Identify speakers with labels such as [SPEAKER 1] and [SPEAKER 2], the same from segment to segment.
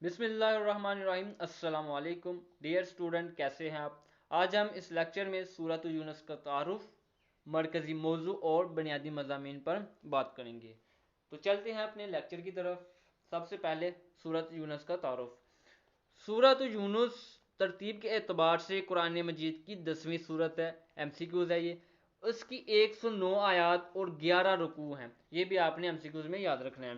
[SPEAKER 1] بسم اللہ الرحمن الرحیم۔ السلام علیکم ڈیئر اسٹوڈنٹ، کیسے ہیں آپ؟ آج ہم اس لیکچر میں سورۃ یونس کا تعارف، مرکزی موضوع اور بنیادی مضامین پر بات کریں گے۔ تو چلتے ہیں اپنے لیکچر کی طرف۔ سب سے پہلے سورۃ یونس کا تعارف۔ سورۃ یونس ترتیب کے اعتبار سے قرآن مجید کی 10ویں سورت ہے۔ ایم سی کیوز ہے یہ۔ اس کی 109 آیات اور 11 رکوع ہیں۔ یہ بھی آپ نے ایم سی کیوز میں یاد رکھنا ہے۔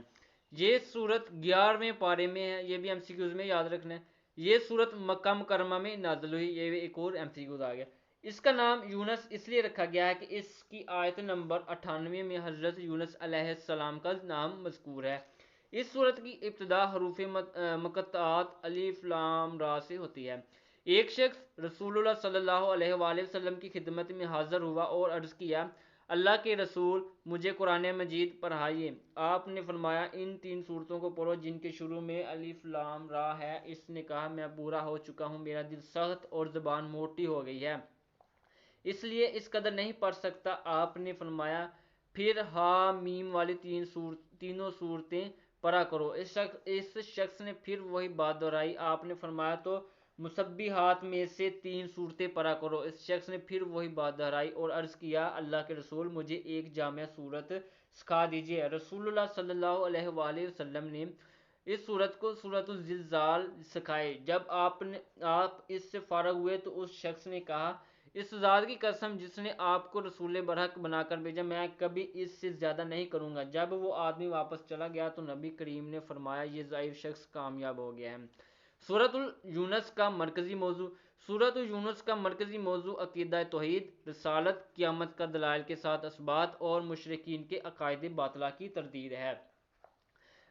[SPEAKER 1] یہ سورت 11ویں پارے میں ہے، یہ بھی ایم سی کیوز میں یاد رکھنا ہے۔ یہ سورت مکہ مکرمہ میں نازل ہوئی، یہ بھی ایک اور ایم سی کیوز آ گیا۔ اس کا نام یونس اس لیے رکھا گیا ہے کہ اس کی آیت نمبر 98 میں حضرت یونس علیہ السلام کا نام مذکور ہے۔ اس سورت کی ابتدا حروف مقطعات الف لام را سے ہوتی ہے۔ ایک شخص رسول اللہ صلی اللہ علیہ وآلہ وسلم کی خدمت میں حاضر ہوا اور عرض کیا، اللہ کے رسول، مجھے قرآن مجید پڑھائیے۔ آپ نے فرمایا، ان 3 سورتوں کو پڑھو جن کے شروع میں الف لام را ہے۔ اس نے کہا، میں بوڑھا ہو چکا ہوں، میرا دل سخت اور زبان موٹی ہو گئی ہے، اس لیے اس قدر نہیں پڑھ سکتا۔ آپ نے فرمایا، پھر ہا میم والی تینوں صورتیں پڑھا کرو۔ اس شخص نے پھر وہی بات دہرائی۔ آپ نے فرمایا، تو مسبحات میں سے 3 صورتیں پڑھا کرو۔ اس شخص نے پھر وہی بات دہرائی اور عرض کیا، اللہ کے رسول، مجھے ایک جامع صورت سکھا دیجیے۔ رسول اللہ صلی اللہ علیہ وآلہ وسلم نے اس صورت کو سورۃ الزلزال سکھائی۔ جب آپ اس سے فارغ ہوئے تو اس شخص نے کہا، اس ذات کی قسم جس نے آپ کو رسول برحق بنا کر بھیجا، میں کبھی اس سے زیادہ نہیں کروں گا۔ جب وہ آدمی واپس چلا گیا تو نبی کریم نے فرمایا، یہ ضعیف شخص کامیاب ہو گیا ہے۔ سورۃ یونس کا مرکزی موضوع۔ سورۃ یونس کا مرکزی موضوع عقیدہ توحید، رسالت، قیامت کا دلائل کے ساتھ اثبات اور مشرکین کے عقائد باطلہ کی تردید ہے۔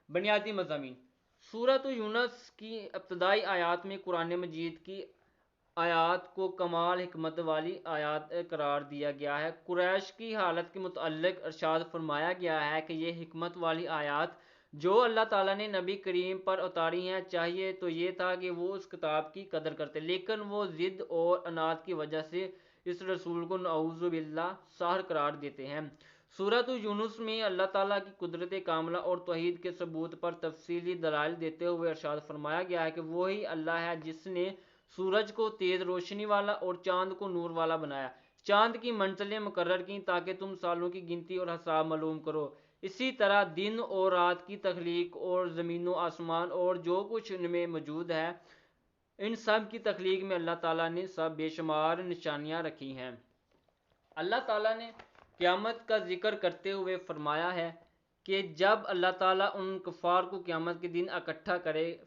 [SPEAKER 1] بنیادی مضامین۔ سورۃ یونس کی ابتدائی آیات میں قرآن مجید کی آیات کو کمال حکمت والی آیات قرار دیا گیا ہے۔ قریش کی حالت کے متعلق ارشاد فرمایا گیا ہے کہ یہ حکمت والی آیات جو اللہ تعالیٰ نے نبی کریم پر اتاری ہیں، چاہیے تو یہ تھا کہ وہ اس کتاب کی قدر کرتے، لیکن وہ ضد اور عناد کی وجہ سے اس رسول کو نعوذ باللہ ساحر قرار دیتے ہیں۔ سورۃ یونس میں اللہ تعالیٰ کی قدرت کاملہ اور توحید کے ثبوت پر تفصیلی دلائل دیتے ہوئے ارشاد فرمایا گیا ہے کہ وہی اللہ ہے جس نے سورج کو تیز روشنی والا اور چاند کو نور والا بنایا، چاند کی منزلیں مقرر کی تاکہ تم سالوں کی گنتی اور حساب معلوم کرو۔ اسی طرح دن اور رات کی تخلیق اور زمین و آسمان اور جو کچھ ان میں موجود ہے، ان سب کی تخلیق میں اللہ تعالیٰ نے سب بے شمار نشانیاں رکھی ہیں۔ اللہ تعالیٰ نے قیامت کا ذکر کرتے ہوئے فرمایا ہے کہ جب اللہ تعالیٰ ان کفار کو قیامت کے دن اکٹھا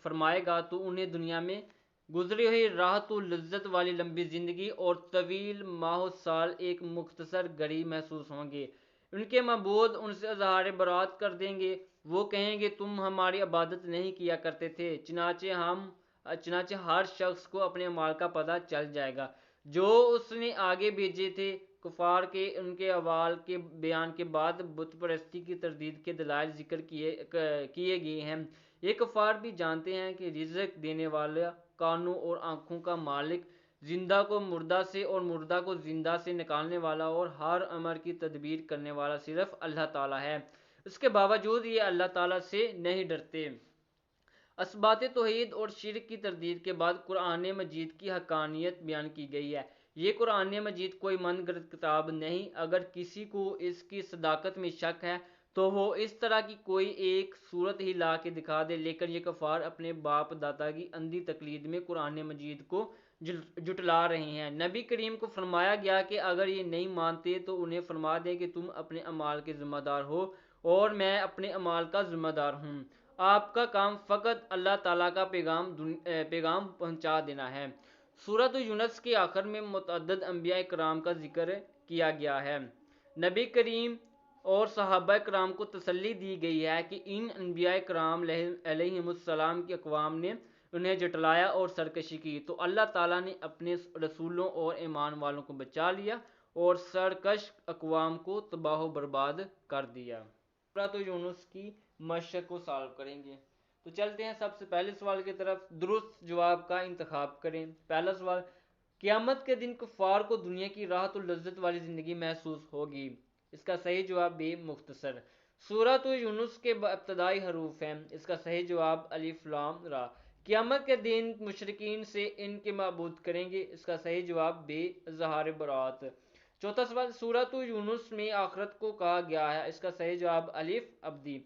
[SPEAKER 1] فرمائے گا تو انہیں دنیا میں گزری ہوئی راحت و لذت والی لمبی زندگی اور طویل ماہ و سال ایک مختصر گھڑی محسوس ہوں گے۔ ان کے معبود ان سے اظہار برات کر دیں گے، وہ کہیں گے، تم ہماری عبادت نہیں کیا کرتے تھے، چنانچہ ہر شخص کو اپنے اعمال کا پتہ چل جائے گا جو اس نے آگے بھیجے تھے۔ کفار کے ان کے احوال کے بیان کے بعد بت پرستی کی تردید کے دلائل ذکر کیے گئے ہیں۔ یہ کفار بھی جانتے ہیں کہ رزق دینے والا، کانوں اور آنکھوں کا مالک، زندہ کو مردہ سے اور مردہ کو زندہ سے نکالنے والا اور ہر امر کی تدبیر کرنے والا صرف اللہ تعالیٰ ہے۔ اس کے باوجود یہ اللہ تعالیٰ سے نہیں ڈرتے۔ اثبات توحید اور شرک کی تردید کے بعد قرآن مجید کی حقانیت بیان کی گئی ہے۔ یہ قرآن مجید کوئی من گھڑت کتاب نہیں۔ اگر کسی کو اس کی صداقت میں شک ہے تو وہ اس طرح کی کوئی ایک صورت ہی لا کے دکھا دے، لیکن یہ کفار اپنے باپ دادا کی اندھی تقلید میں قرآن مجید کو جھٹلا رہے ہیں۔ نبی کریم کو فرمایا گیا کہ اگر یہ نہیں مانتے تو انہیں فرما دیں کہ تم اپنے اعمال کے ذمہ دار ہو اور میں اپنے اعمال کا ذمہ دار ہوں، آپ کا کام فقط اللہ تعالیٰ کا پیغام پہنچا دینا ہے۔ سورۃ یونس کے آخر میں متعدد انبیاء کرام کا ذکر کیا گیا ہے۔ نبی کریم اور صحابہ کرام کو تسلی دی گئی ہے کہ ان انبیاء کرام علیہم السلام کی اقوام نے انہیں جھٹلایا اور سرکشی کی تو اللہ تعالیٰ نے اپنے رسولوں اور ایمان والوں کو بچا لیا اور سرکش اقوام کو تباہ و برباد کر دیا۔ سورۃ یونس کی مشق کو سالو کریں گے۔ تو چلتے ہیں سب سے پہلے سوال کی طرف۔ درست جواب کا انتخاب کریں۔ پہلا سوال، قیامت کے دن کفار کو دنیا کی راحت و لذت والی زندگی محسوس ہوگی؟ اس کا صحیح جواب بے مختصر۔ سورۃ یونس کے ابتدائی حروف ہیں۔ اس کا صحیح جواب الف لام را۔ قیامت کے دن مشرکین سے ان کے معبود کریں گے، اس کا صحیح جواب بے، اظہار برات۔ چوتھا سوال، سورۃ یونس میں آخرت کو کہا گیا ہے، اس کا صحیح جواب الف ابدی۔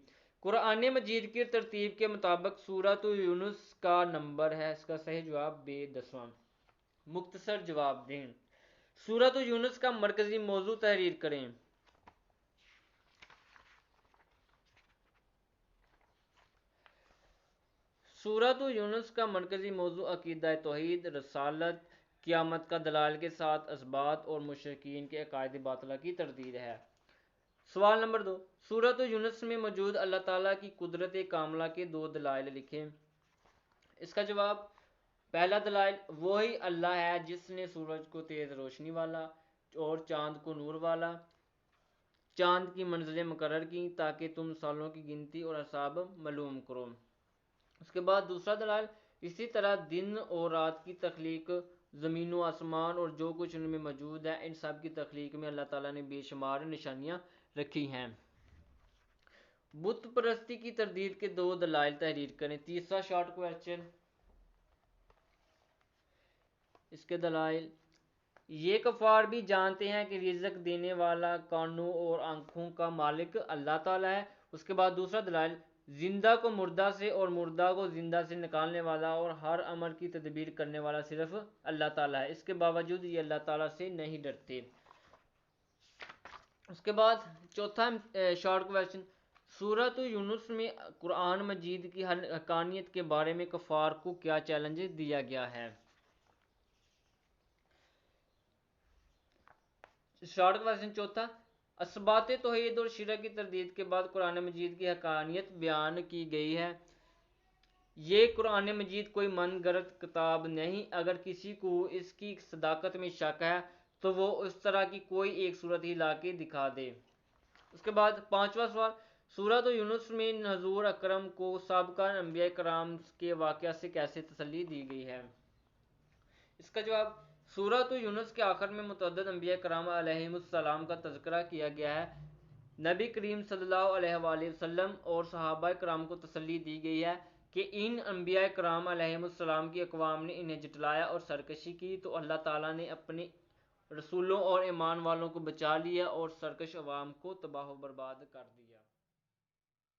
[SPEAKER 1] قرآن مجید کی ترتیب کے مطابق سورۃ یونس کا نمبر ہے، اس کا صحیح جواب بے 10واں۔ مختصر جواب دیں۔ سورۃ یونس کا مرکزی موضوع تحریر کریں۔ سورۃ یونس کا مرکزی موضوع عقیدہ توحید، رسالت، قیامت کا دلائل کے ساتھ اثبات اور مشرکین کے عقائد باطلہ کی تردید ہے۔ سوال نمبر 2، سورۃ یونس میں موجود اللہ تعالیٰ کی قدرت کاملہ کے 2 دلائل لکھیں۔ اس کا جواب، پہلا دلائل، وہی اللہ ہے جس نے سورج کو تیز روشنی والا اور چاند کو نور والا، چاند کی منزلیں مقرر کی تاکہ تم سالوں کی گنتی اور حساب معلوم کرو۔ اس کے بعد دوسرا دلائل، اسی طرح دن اور رات کی تخلیق، زمین و آسمان اور جو کچھ ان میں موجود ہے، ان سب کی تخلیق میں اللہ تعالیٰ نے بے شمار نشانیاں رکھی ہیں۔ بت پرستی کی تردید کے 2 دلائل تحریر کریں۔ تیسرا شارٹ کویسچن، اس کے دلائل، یہ کفار بھی جانتے ہیں کہ رزق دینے والا، کانوں اور آنکھوں کا مالک اللہ تعالیٰ ہے۔ اس کے بعد دوسرا دلائل، زندہ کو مردہ سے اور مردہ کو زندہ سے نکالنے والا اور ہر امر کی تدبیر کرنے والا صرف اللہ تعالیٰ ہے، اس کے باوجود یہ اللہ تعالیٰ سے نہیں ڈرتے۔ اس کے بعد چوتھا شارٹ کویسچن، سورۃ یونس میں قرآن مجید کی حقانیت کے بارے میں کفار کو کیا چیلنج دیا گیا ہے؟ شارٹ کویسچن چوتھا، اثبات توحید اور شرک کی تردید کے بعد قرآن مجید کی حقانیت بیان کی گئی ہے۔ یہ قرآن مجید کوئی من گھڑت کتاب نہیں، اگر کسی کو اس کی صداقت میں شک ہے تو وہ اس طرح کی کوئی ایک صورت ہی لا کے دکھا دے۔ اس کے بعد پانچواں سوال، سورۃ یونس میں حضور اکرم کو سابقہ انبیاء کرام کے واقعہ سے کیسے تسلی دی گئی ہے؟ اس کا جواب، سورۃ یونس کے آخر میں متعدد انبیاء کرام علیہم السلام کا تذکرہ کیا گیا ہے۔ نبی کریم صلی اللہ علیہ وآلہ وسلم اور صحابہ کرام کو تسلی دی گئی ہے کہ ان انبیاء کرام علیہم السلام کی اقوام نے انہیں جھٹلایا اور سرکشی کی تو اللہ تعالیٰ نے اپنے رسولوں اور ایمان والوں کو بچا لیا اور سرکش عوام کو تباہ و برباد کر دیا۔